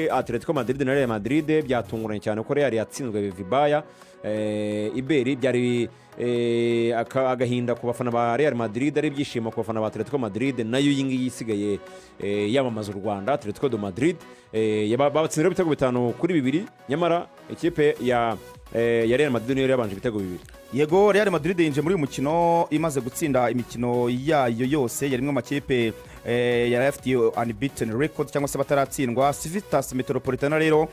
Atletico Madrid na Real Madrid byatunguranye cyane ko Real yatsinzwe vibaya iberi byari agahinda ku bafana ba Real Madrid ari byishimo ku bafana ba Atletico Madrid nayo yingi yisigaye yamamaza u Rwanda. Atletico de Madrid babatsinze ibitego 5-2 nyamara ikipe ya Real Madrid niyo yabanje ibitego 2. Yego Real Madrid yinje muri uyu mukino imaze gutsinda imikino yayo yose yarimwe amakipe ya FT unbeaten record cyangwa se bataratsindwa. Civitas Metropolitana rero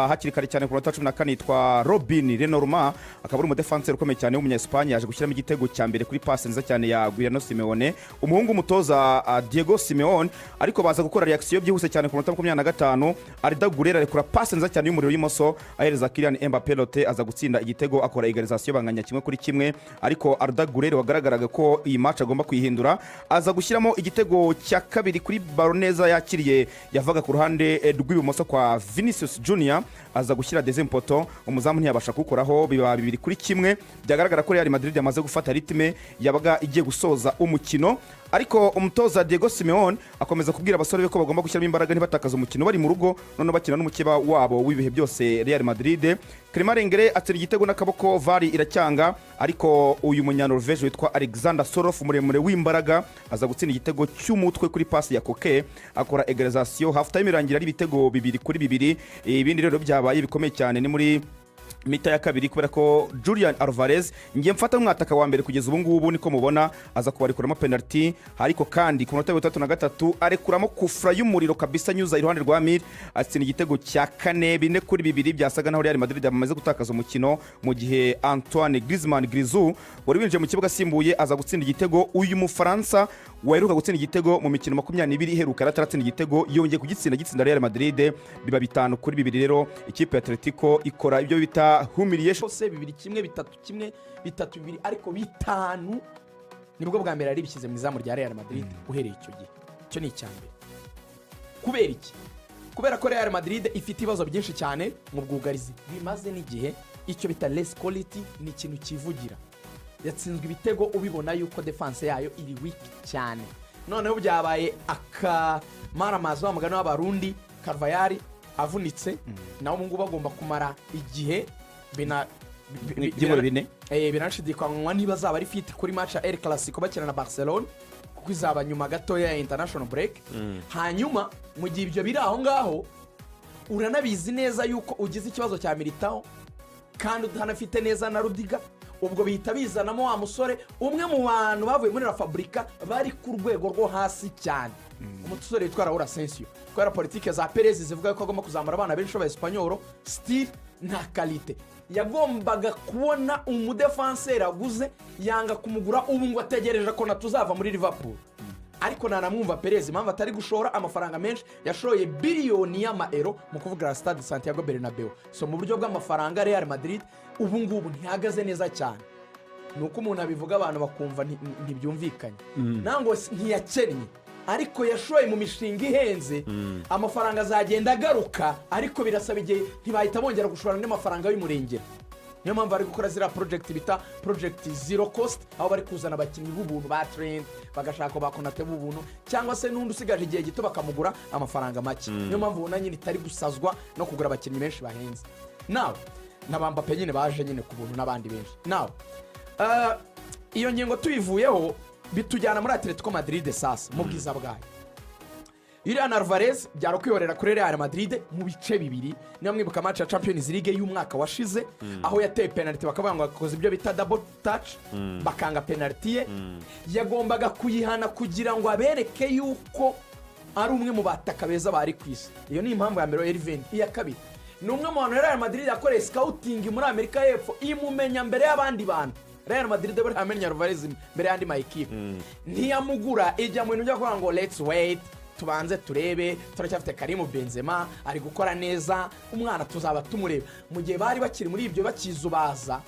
hakiri kare cyane ku 14 yitwa Robin Lenormand akaba ari umudefenseur ukomeye cyane w'umunya Espagne yaje gushyiramo igitego cya mbere kuri passe nziza cyane ya Guillermo Simeone umuhungu mutoza Diego Simeone, ariko baza gukora reaction byihuse cyane ku 25 Arda Güler arekura passe nziza cyane y'umuriro y'imoso ahereza Kylian Mbappé Lotte aza gutsinda igitego akora egalisation banganya kimwe kuri kimwe, ariko Arda Güler wagaragaraga ko iyi match agomba kwihindura aza gushyiramo igitego cya kabiri kuri Baroneza yakiriye yavaga ku ruhande rw'ibumoso kwa Vinicius Junior aza gushyira deuxième poteau umuzamu ntiyabasha kukoraho biba 2-1 byagaragara ko Real Madrid yamaze gufata ritme yabaga igiye gusoza umukino, ariko umutoza Diego Simeone akomeza kubwira abasore ko bagomba gushyiramo imbaraga ntibatakaza umukino bari mu rugo none bakina n'umukeba wabo w'ibihe byose Real Madrid. Mbere atera igitego n'akaboko VAR iracyanga, ariko uyu munyanorvege witwa Alexander Sorof muremure w'imbaraga aza gutsinda igitego cy'umutwe kuri passe ya Koke akora egalisation half time irangira ari ibitego 2-2. Ibindi rero byabaye bikomeye cyane ni muri mita ya kabiri kubera ko Julian Alvarez ngiye mfata umwataka wa mbere kugeza ubu ngubu niko mubona aza kubarekuramo penalty, ariko kandi ku minota 33 arekuramo kufra y'umuriro kabisa nyuza iruhande rwa Mir atsinda igitego cya 4-2 byasaga naho Real Madrid yamaze gutakaza umukino mu gihe Antoine Griezmann Grisou wari winje mu kibuga simbuye aza gutsinda igitego. Uyu mu Faransa waheruka gutsinda igitego mu mikino 22 iheruka ataratsinda igitego yongeye kugitsinda Real Madrid biba 5-2. Rero ikipe ya Atletico ikora ibyo bita humiliation se 2-1 3-1 3-2 ariko 5 nibwo bwa mbere ari bishyize mu izamu rya Real Madrid uhereye icyo gihe. Cyo ni icyambere. Kubera iki? Kubera ko Real Madrid ifite ibibazo byinshi cyane mu bwugarizi bimaze n'igihe icyo bita less quality ni ikintu kivugira. Yatsinzwe ibitego ubibona yuko defense yayo iri weak cyane, noneho byabaye akamaramazo w'amagana w'abarundi Carvajal avunitse naho mungu bagomba kumara igihe binashidikanywa niba zaba ari fit kuri match ya El Clasico bakina na Barcelona kuko izaba nyuma gato ya international break. Hanyuma mu gihe ibyo biri aho ngaho uranabizi neza yuko ugize ikibazo cya Militao kandi utanafite neza na Rudiga, ubwo bihita bizanamo wa musore umwe mu bantu bavuye muri La Fabrica bari ku rwego rwo hasi cyane, umusore witwa Raúl Asensio. Kubera politike za Perez zivuga ko agomba kuzamura abana benshi b'Abanyespanyol still nta qualité, yagombaga kubona umudefenseur aguze yanga kumugura ubu ngo ategereje ko natuzava muri Liverpool, ariko nanamwumva Perez impamvu atari gushora amafaranga menshi yashoye biliyoni y'amaeuro mu kuvuga Stade Santiago Bernabeu. So mu buryo bw'amafaranga Real Madrid ubu ngubu ntihagaze neza cyane, nuko umuntu abivuga abantu bakumva ntibyumvikanye nango ntiyakennye, ariko yashoye mu mishinga ihenze amafaranga azagenda agaruka, ariko birasaba igihe ntibahita bongera gushora n'amafaranga y'umurengera. Niyo mpamvu bari gukora zira project bita project zero cost, aho bari kuzana abakinnyi b'ubuntu ba trend bagashaka bakonate b'ubuntu cyangwa se n'undi usigaje igihe gito bakamugura amafaranga make. Niyo mpamvu ubona nyine itari gusazwa no kugura abakinnyi benshi bahenze. Now nabamba pe nyine baje nyine ku buntu n'abandi benshi. Now iyo ngingo tuyivuyeho bitujyana muri Atletico Madrid sasa mu bwiza bwayo. Julian Alvarez byaro kwiyorera kuri Real Madrid mu bice bibiri. Niyo mwibuka match ya Champions League y'umwaka washize aho yateye penalty bakavuga ngo akoze ibyo bita double touch bakanga penalty ye, yagombaga kuyihana kugira ngo abereke yuko ari umwe mu bataka beza bari kwisi. Iyo ni impamvu ya mbere Elven. Iya kabiri ni umwe mu bantu Real Madrid yakoreye scouting muri Amerika y'Epfo imumenya mbere y'abandi bantu. Real Madrid bari hamenya Alvarez mbere y'andi ma equipe ntiyamugura ijya mu bintu byo kuvuga ngo let's wait tubanze turebe turacyafite Karim Benzema ari gukora neza umwana tuzaba tumureba. Mu gihe bari bakiri muri ibyo bakizubaza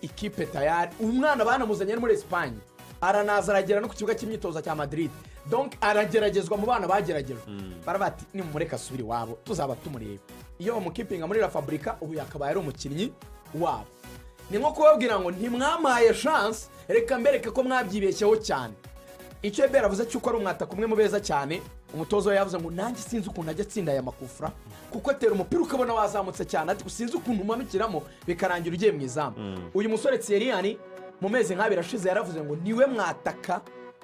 ikipe tayari umwana banamuzanye muri Espagne aranaza aragera no ku kibuga cy'imyitozo cya Madrid, donc arageragezwa mu bana bageragejwe barabati ni mumureka asubire wabo tuzaba tumureba. Iyo bamukipinga muri La Fabrica ubu yakabaye ari umukinnyi wabo. Ni nko kubabwira ngo ntimwamaye chance reka mbereke ko mwabyibeshyeho cyane. Icyo Mbere avuze cyuko ari umwata kumwe mu beza cyane umutoza we yavuze ngo nanjye sinzi ukuntu ajya atsinda aya makufra kuko atera umupira ukabona wazamutse cyane ati sinzi ukuntu umanukiramo bikarangira ugiye mu izamu uyu musore Thierry mu mezi nk'abiri ashize yaravuze ngo niwe mwataka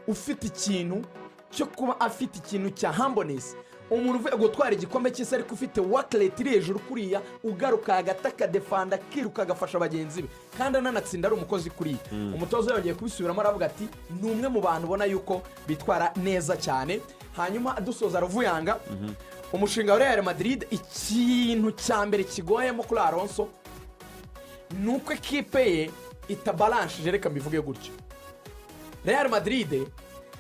ufite ikintu cyo kuba afite ikintu cya humbleness umuntu uvuye gutwara igikombe cy'isi ariko ufite wakeleti iri hejuru kuriya ugaruka hagati akadefanda akiruka agafasha bagenzi be kandi ananatsinda ari umukozi kuriya umutoza yongeye kubisubiramo aravuga ati ni umwe mu bantu ubona yuko bitwara neza cyane hanyuma dusoza Ruvuyanga umushinga wa Real Madrid ikintu cya mbere kigoyemo kuri Alonso ni uko ekipe ye itabalanshije reka mbivuge gutyo Real Madrid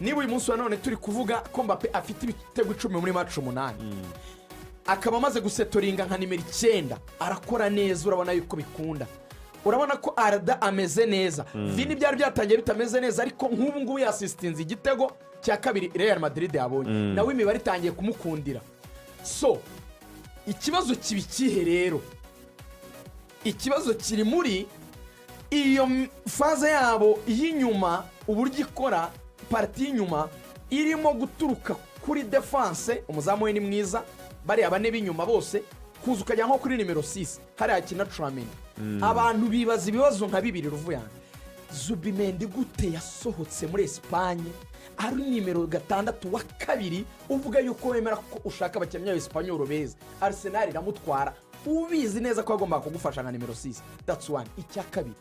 niba uyu munsi wa none turi kuvuga ko Mbappe afite ibitego 10 muri match 8 akaba amaze gusetoringa nka nimero 9 arakora neza urabona yuko bikunda urabona ko Arda ameze neza Vini byari byatangiye bitameze neza ariko nk'ubu ngubu yasistinze igitego cya kabiri Real Madrid yabonye nawe imibare itangiye kumukundira so ikibazo kibikihe rero ikibazo kiri muri iyo faze yabo y'inyuma uburyo ikora parti y'inyuma irimo guturuka kuri defense umuzamu we ni mwiza bari abane b'inyuma bose kuza ukajya nko kuri nimero 6 hari akina Tchouaméni abantu bibaza ibibazo nka bibiri Ruvuyanga Zubimendi gute yasohotse muri Espagne ari nimero 6 wa kabiri uvuga yuko wemera ko ushaka abakinnyi b'Espanyol beza Arsenal iramutwara ubizi neza ko agomba kugufasha nka nimero 6 that's one icya kabiri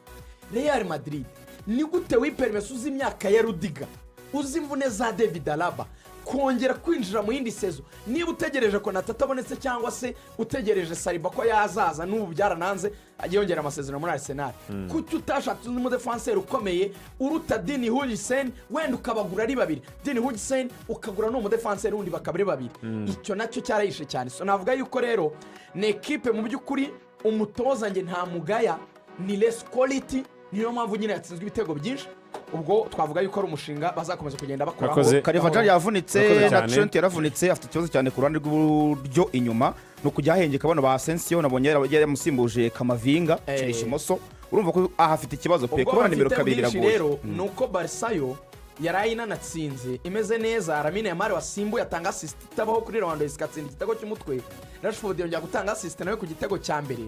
Real Madrid ni gute wipermesa uzi imyaka ya Rudiga uzi imvune za David Alaba kongera kwinjira mu yindi sezo niba utegereje ko natatabonetse cyangwa se utegereje Saliba ko yazaza n'ubu byarananze agiyongera amasezerano muri Arsenal kuki utashatse undi defenseur ukomeye uruta Dini Hujsen wenda ukabagura ari babiri Dini Hujsen ukagura no mu defenseur undi bakabire babiri icyo nacyo cyarayishe cyane so navuga yuko rero ne equipe mu byukuri umutoza nge nta mugaya ni less quality niyo mpamvu nyine yatsinzwe ibitego byinshi ubwo twavuga yuko ari umushinga bazakomeza kugenda bakoraho Carvajal yavunitse na Trent yaravunitse afite ikibazo cyane ku ruhande rw'uburyo inyuma no kujya ahengeka bano ba Asensio nabonye yamusimbuje Kamavinga Ishimoso urumva ko ahafite ikibazo pe kubona nimero 2 biragoye rero nuko Barsayo yarayinanatsinze imeze neza Lamine Yamal wasimbuye atanga assist tabaho kuri Lewandowski atsinda igitego cy'umutwe Rashford yongera gutanga assist nawe ku gitego cya mbere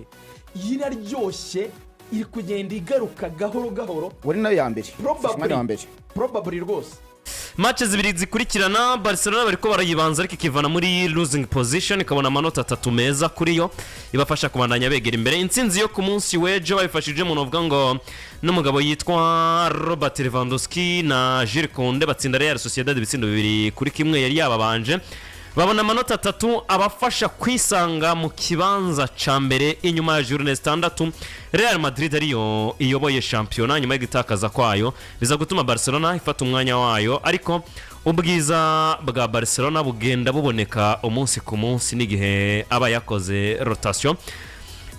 yiraryoshye iri kugenda igaruka gahoro gahoro wari nayo ya mbere probably rwose match zibiri zikurikirana Barcelona bariko barayibanza ariko ikivana muri losing position ikabona amanota 3 meza kuri yo ibafasha kubandanya begera imbere intsinzi yo ku munsi wejo bayifashije mu novuga ngo n'umugabo yitwa Robert Lewandowski na Jules Koundé batsinda Real Sociedad ibitsindo 2-1 yari yababanje babona amanota 3 abafasha kwisanga mu kibanza ca mbere inyuma ya journée standatu Real Madrid ariyo iyoboye championnat nyuma y'igitakaza kwayo biza gutuma Barcelona ifata umwanya wayo ariko ubwiza bwa Barcelona bugenda buboneka umunsi ku munsi n'igihe aba yakoze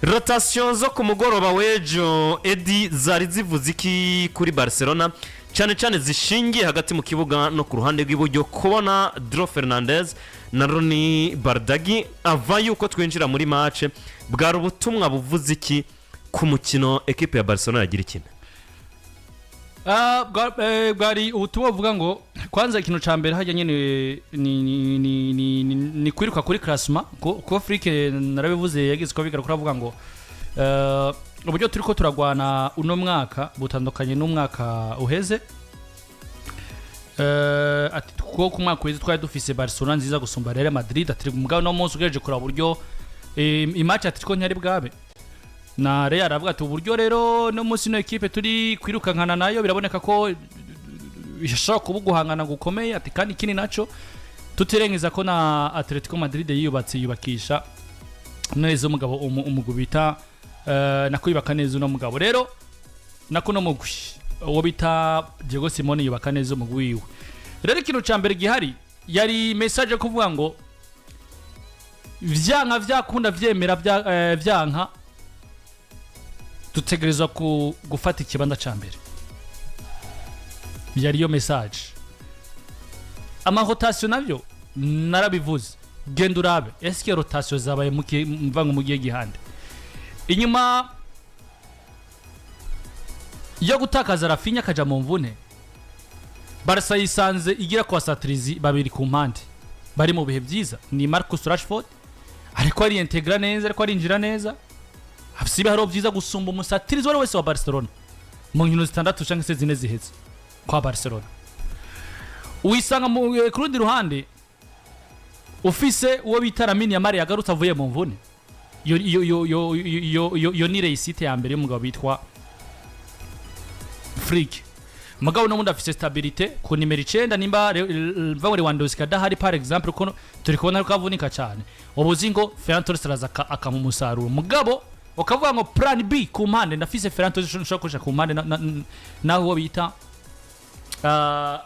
rotation zo ku mugoroba wejo Edi zari zivuze iki kuri Barcelona cyane cyane zishingiye hagati mu kibuga no ku ruhande rw'iburyo kubona Dro Fernandez na Roni Bardagi ava yuko twinjira muri match bwari ubutumwa buvuze iki ku mukino equipe ya Barcelona yagira ikintu bwari ubutumwa buvuga ngo kwanza ikintu ca mbere hajya nyene ni kwiruka kuri classement ko Afrique narabivuze yagize ko bigaruka kuvuga ngo uburyo turiko turagwana uno mwaka butandukanye n'umwaka uheze ati ko ku mwaka uheze twari dufise Barcelona nziza gusumba Real Madrid ati mugabo no munsi ugereje kura buryo imatch ati ko ntiyari bwabe na Real aravuga ati uburyo rero no munsi no equipe turi kwirukankana nayo biraboneka ko ishaka kubuguhangana gukomeye ati kandi kini naco tutirengeza ko na Atletico Madrid yubakisha neza umugabo umugubita nakwibaka neza uno mugabo rero nakuno mugwi uwo bita Diego Simeone yubaka neza umugwi wiwe rero ikintu ca mbere gihari yari message kuvuga ngo vyanka vyakunda vyemera vyanka tutegerezwa gufata ikibanza ca mbere yari yo message rotation navyo narabivuze genda urabe eske rotation zabaye mvango mugiye gihande inyuma yo gutakaza Rafinha kaja mu mvune Barca yisanze igira kwa Satrizi babiri ku mpande bari mu bihe byiza ni Marcus Rashford ariko ari integra neza ariko arinjira neza afite ibiharo byiza gusumba umusatirizi wari wese wa Barcelona mu nkino zitandatu cyangwa se zine ziheze kwa Barcelona uyisanga ku rundi ruhande ufise uwo bita Lamine Yamal yagarutse avuye mu mvune yo ni reisite ya mbere y'umugabo bitwa Flick mugabo no mundi afise stabilité ku nimero 9 nimba Vangore Lewandowski adahari par exemple ko turi kubona ko avunika cyane ubuzingo Ferran Torres araza akamumusaruro mugabo ukavuga ngo plan B ku mpande ndafise Ferran Torres nshaka kusha ku mpande naho bita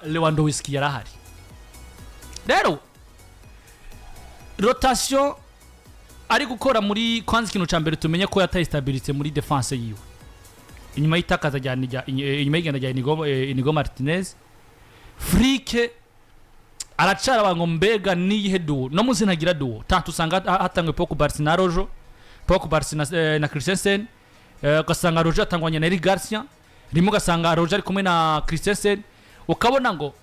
Lewandowski yarahari rero rotation ari gukora muri kwanza ikintu ca mbere tumenye ko yataye stabilité muri defense yiwe inyuma y'itakaza inyuma y'igenda rya Inigo Martinez Flick aracara bango mbega niyihe duo no muzi ntagira duo tatu usanga hatangwe Pogba Barcelona Rojo Pogba Barcelona na Christensen ugasanga Rojo atangwanya na Eric Garcia rimwe ugasanga Rojo ari kumwe na Christensen ukabona ngo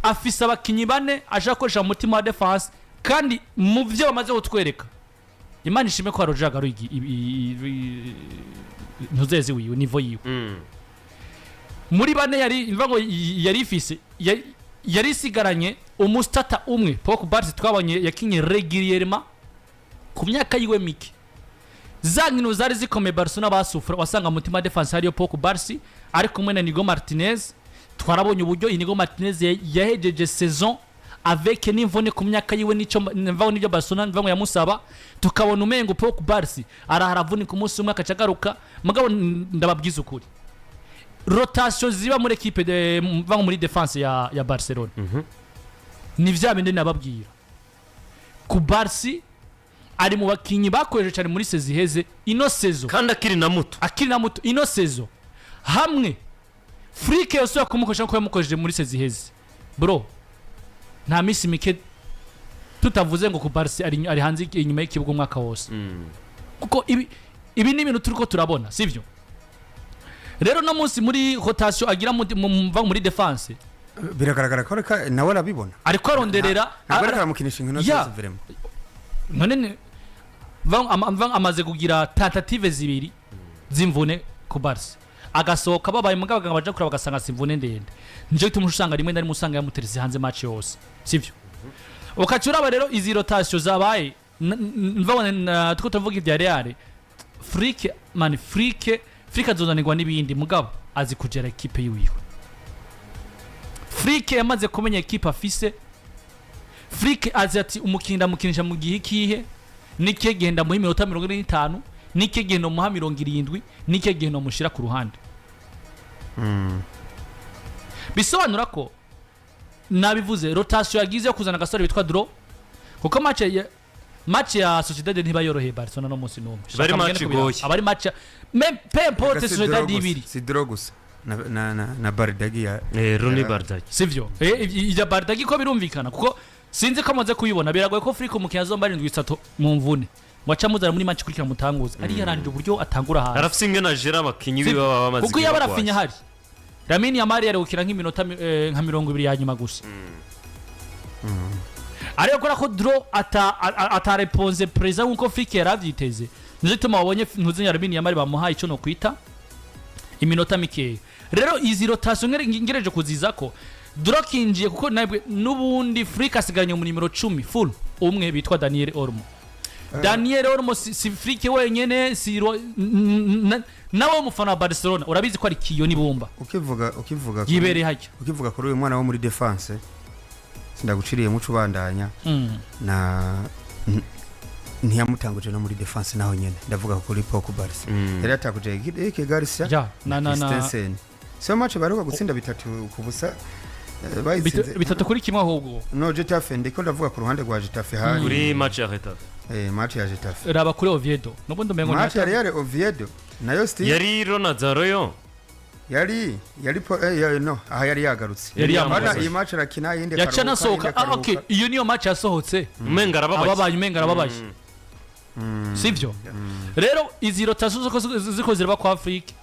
afise abakinyi bane aje akoresha mu mutima wa defense kandi mu byo bamaze gutwereka Imana ishime ko Rojo agaru ntuzeze wiwe nivo yiwe muri bane yari ifise yari sigaranye umustata umwe Pogba Barcelona twabonye yakinye regulierement ku myaka yiwe mike za nkino zari zikomeye Barcelona basufura wasanga mutima defense hariyo Pogba Barcelona ari kumwe na Inigo Martinez twarabonye uburyo Inigo Martinez yahejeje saison avec n'imvune ku myaka yiwe nico mvaho nibyo Barcelona mvango yamusaba tukabona umengo Pogba Barcelona araharavuni ku munsi umwe akacagaruka mugabo ndababwiza ukuri rotation ziba muri equipe de mvango muri defense ya Barcelona ni vya bindi nababwira ku Barcelona ari mu bakinyi bakoreje cyane muri seziheze ino sezo kandi akiri na muto ino sezo hamwe Flick yose yakumukosha ko yamukojeje muri seziheze bro nta misi mike tutavuze ngo ku Barcelona ari hanze inyuma y'ikibuga umwaka wose kuko ibi ni ibintu turiko turabona sivyo rero no munsi muri rotation agira muri defense biragaragara ko nawe arabibona ariko aronderera agaragara mu kinisha inkino zose vraiment none amaze kugira tentative zibiri z'imvune ku Barca agasohoka babaye mugabo baje kuraba gasanga simvune ndende nje tumusanga rimwe ndari musanga yamuterese hanze match yose sivyo ukacuraba rero izi rotation zabaye mvabona tuko tuvuga ibya Real Flick azonanirwa n'ibindi mugabo azi kugera equipe yiwe Flick yamaze kumenya equipe afise Flick azi ati umukinda mukinisha mu gihe kihe nike genda mu minota 45 nike genda mu 70 nike genda mushira ku ruhande bisobanura ko nabivuze rotation yagize yo kuzana gasore bitwa draw kuko match ya Sociedad ntiba yoroheye Barcelona no munsi numwe bari match goye abari match même peu importe Sociedad ibiri si draw gusa na Bardagi ya Roni Bardagi sivyo ija Bardagi ko birumvikana kuko sinzi ko amaze kuyibona biragoye ko Flick umukinya zomba 7 mu mvune wacha muzara muri match kurikira mutanguza ari yaranje uburyo atangura hanze arafinge na Jera bakinyi biba bamaze kuko yaba arafinya hari Lamine Yamal yari gukira nk'iminota nka 20 ya nyuma gusa ariko kora ko draw ata response present nko Flick yaravyiteze nzituma wabonye ntuzinya Lamine Yamal bamuhaye ico no kwita iminota mike rero izi rotation ngereje kuziza ko draw kinjiye kuko nabwe nubundi Flick asiganye mu numero 10 full umwe bitwa Daniel Olmo si Flick wenyene si nawe mufana wa Barcelona urabizi ko ari kiyo nibumba ukivuga yibere hajya ukivuga kuri uyu mwana wo muri defense sindaguciriye muco bandanya na ntiyamutanguje no muri defense naho nyene ndavuga kuri Pogba Barcelona yari atakuje Eric Garcia na Christensen so match baruka gutsinda bitatu kubusa bitatu kuri kimwe ahubwo no Getafe ndiko ndavuga ku ruhande rwa Getafe hari kuri match ya Getafe match ya Getafe raba kuri Oviedo nobundo mengo match ya Real Oviedo nayo still yari Ronaldo yo yari no aha yari yagarutse iyi match arakina yinde karuka yacha nasohoka okay iyo niyo match yasohotse umenga arababaye sivyo rero izi rotation ziko ziraba kwa Afrique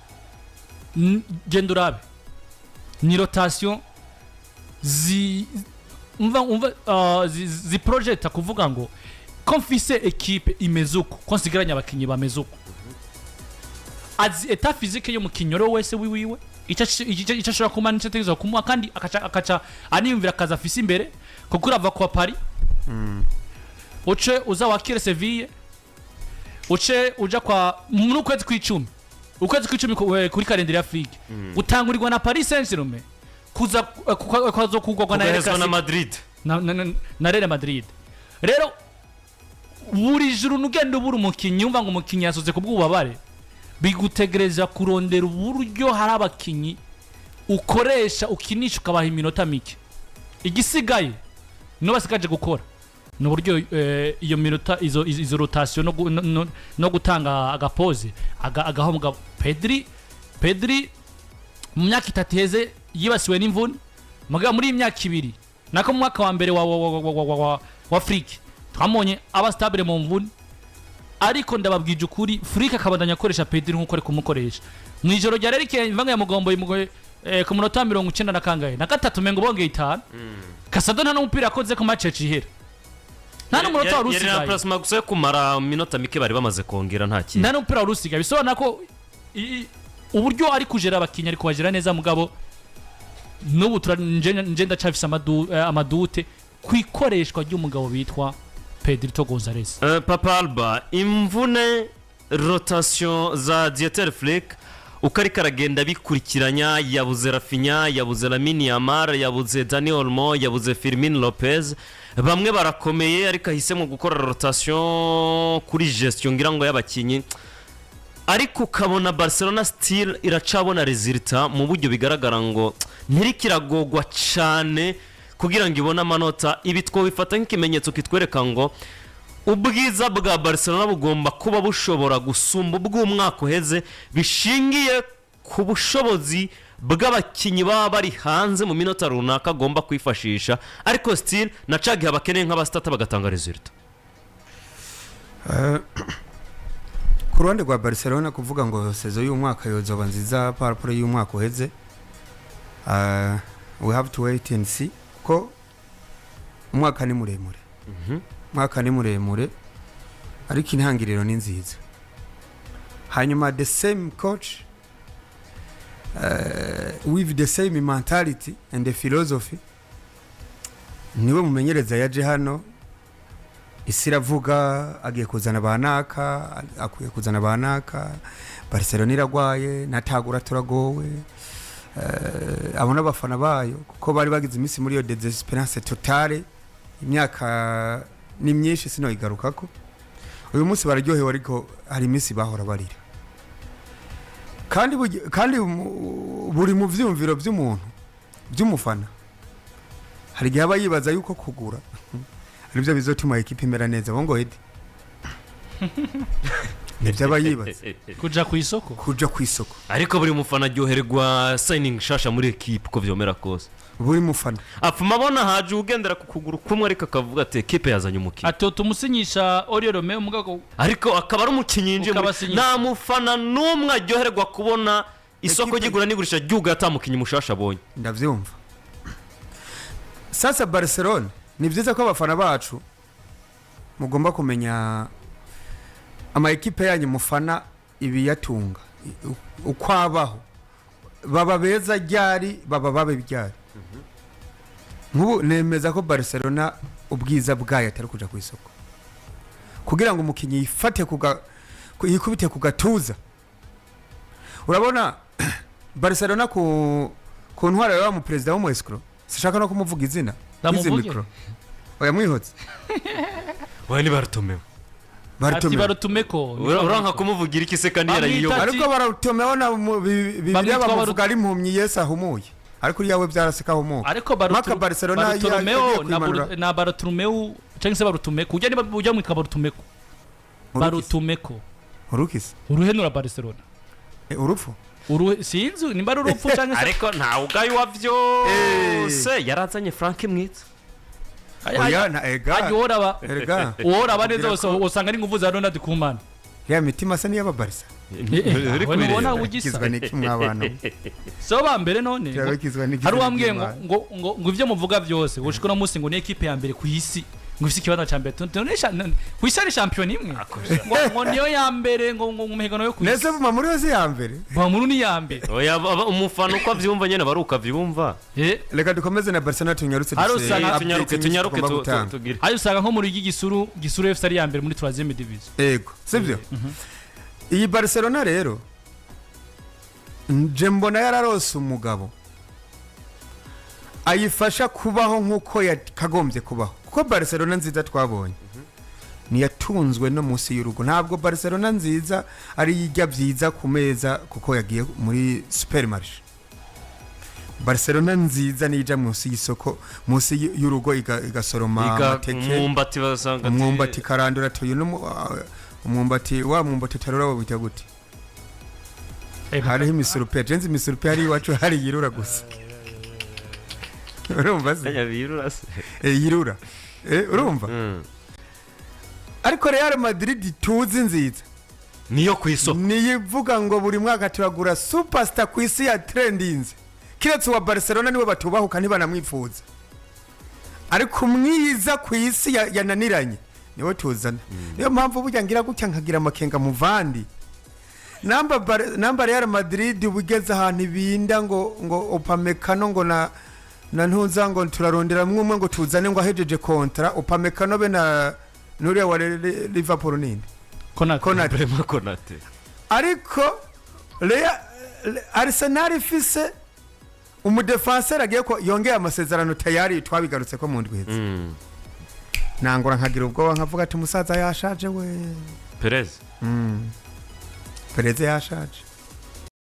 gendurabe ni rotation zi project kuvuga ngo ko mfise equipe imeze uko ko nsigaranye abakinyi bameze uko azi eta physique yo mukinyoro wese wiwiwe icyo ashobora kumana icyo ategerezwa kumuha kandi akaca aniyumvira akaza afise imbere kuko urava kwa Paris uce uza wakire Seville uce uja kwa mu kwezi kw'icumi ukwezi kw'icumi kuri kalendari ya Afrique utangurirwa na Paris Saint-Germain kuza kugwa na Madrid na Real Madrid rero buri juru nugenda ubura umukinyi umva ngo umukinyi yasoze kubw'ubabare bigutegereza kurondera uburyo hari abakinyi ukoresha ukinisha ukabaha iminota mike igisigaye no basikaje gukora no buryo iyo minota izo rotation no gutanga agapoze agahombwa Pedri mu myaka 3 heze yibasiwe n'imvune muga muri imyaka 2 nako mu mwaka wa mbere wa Afrique twamonye aba stable mu mvune ariko ndababwije ukuri Afrique akabandanya akoresha Pedri nkuko ari kumukoresha mu ijoro rya rerike imvanga ya mugombo ku munota 90 na kangahe na gatatu mengo bongeye 5 Kasado nta n'umupira akoze ku match yacihera nta n'umunota warusigaye yari plasma gusa kumara minota mike bari bamaze kongera nta kintu nta n'umupira warusigaye bisobanura ko uburyo ari kujera abakinya ari kubajera neza mugabo n'ubu nje ndacafise amadute kwikoreshwa ry'umugabo bitwa Pedrito Gonzalez. Papa Alba imvune rotation za Dieter Flick ukari karagenda bikurikiranya yabuze Rafinha yabuze Lamine Yamal yabuze Dani Olmo yabuze Firmino Lopez bamwe barakomeye ariko ahisemo gukora rotation kuri gestion ngira ngo y'abakinyi ariko ukabona Barcelona still iracabona resultat mu buryo bigaragara ngo ntirikiragogwa cyane kugira ngo ibone amanota ibi twabifata nk'ikimenyetso kitwereka ngo ubwiza bwa Barcelona bugomba kuba bushobora gusumba ubw'umwaka uheze bishingiye ku bushobozi bw'abakinyi baba bari hanze mu minota runaka agomba kwifashisha ariko still nacagiye abakeneye nk'abastata bagatanga resultat ku ruhande rwa Barcelona kuvuga ngo sezo y'umwaka yozoba nziza paraporo y'umwaka uheze we have to wait and see ko umwaka ni muremure mwaka ni muremure ariko intangiriro ni nziza hanyuma the same coach with the same mentality and the philosophy niwe mumenyereza yaje hano isiravuga agiye kuzana banaka akuye kuzana banaka Barcelona iragwaye natagura turagowe abona abafana bayo kuko bari bagize imisi muri yo desesperance totale imyaka ni myinshi sino igarukako uyu munsi bararyohewe ariko hari imisi bahora barira kandi buri mu vyumviro by'umuntu by'umufana hari gihe aba yibaza yuko kugura aribyo bizotuma equipe imera neza bongo hedi nibyo abayibaza kuja ku isoko ariko buri mufana ryoherwa signing shasha muri equipe ko vyomera kose buri mufana apfuma bona haje ugendera ku kuguru kumwe ariko akavuga ati equipe yazanye umukino atoto umusinyisha Oriol Romeo mugago ariko akaba ari umukinyinje na mufana numwe ryoherwa kubona isoko gigura nigurisha ryuga atamukinyi mushasha abonye ndavyumva sasa Barcelona ni byiza ko abafana bacu mugomba kumenya ama equipe yanyu mufana ibiyatunga ukwabaho baba beza ryari baba babe byari nkubu nemeza ko Barcelona ubwiza bwayo atari kuja ku isoko kugira ngo umukinyi yifate yikubite ku gatuza urabona Barcelona ku ntwara ya mu president wo Escro sishaka no kumuvuga izina izi micro oya mwihotse oya ni Bartomeu Barutumeko uranka kumuvugira iki se kandi yarayiyo ariko Barutumeo na bibiri bamuvuga ari impumyi Yesu ahumuye ariko yawe byaraseka ahumuye ariko Barcelona na Barutumeu cyangwa se Barutumeko ujya niba ujya mwitwa Barutumeko urukise uruhenura Barcelona urupfu sinzi nimba urupfu cyangwa se ariko nta ugayo wavyo se yarazanye Frank Mwitsa oya na ega ora neza usanga ari nguvuza Ronald Koeman ya mitima asa n'iy'ababarisa ubona ugisa kizwa n'iki mw'abantu so ba mbere none kizwa n'iki hari uwambwiye ngo ibyo muvuga byose gushika no munsi ngo ni ekipe ya mbere ku isi ngo ifite ikibanza cya mbere ku isi ari shampiyona imwe ngo niyo ya mbere ngo mu mihigo yo ku isi nese vuma muri yose ya mbere Muri ni ya mbere umufana uko abyumva nyine baruka byumva reka dukomeze na Barcelona tunyarutse tunyaruke tugire ayo usanga nko muri gisuru FC ari ya mbere muri 3e division yego sibyo iyi Barcelona rero nje mbona yararose umugabo ayifasha kubaho nk'uko yakagombye kubaho kuko Barcelona nziza twabonye niyatunzwe no munsi y'urugo ntabwo Barcelona nziza ari yijya byiza ku meza kuko yagiye muri supermarché Barcelona nziza nija munsi y'isoko munsi y'urugo igasoroma amateke umwumbati karandura tuyu umwumbati tarura wabita gute hariho imisurupe jenzi imisurupe hari iwacu hari yirura gusa urumva se yirura urumva ariko Real Madrid tuzi nziza niyo ku isoko niyivuga ngo buri mwaka turagura superstar ku isi ya trendinze kiretse wa Barcelona niwe batubahuka ntibanamwifuza ariko mwiza ku isi yananiranye niwe tuzana niyo mpamvu burya ngira gutya nkagira amakenga muvandi namba Real Madrid ubugeze ahantu ibinda ngo Upamecano ngo na ntuza ngo turarondera mwumwe ngo tuzane ngo ahejeje kontra Upamecano be na nuriya wa Liverpool ninde Konate ariko Arsenal ifise umudefenseur agiye ko yongeye amasezerano tayari twabigarutse ko mu ndweze nangora nkagira ubwoba nkavuga ati umusaza yashaje we Perez Perez yashaje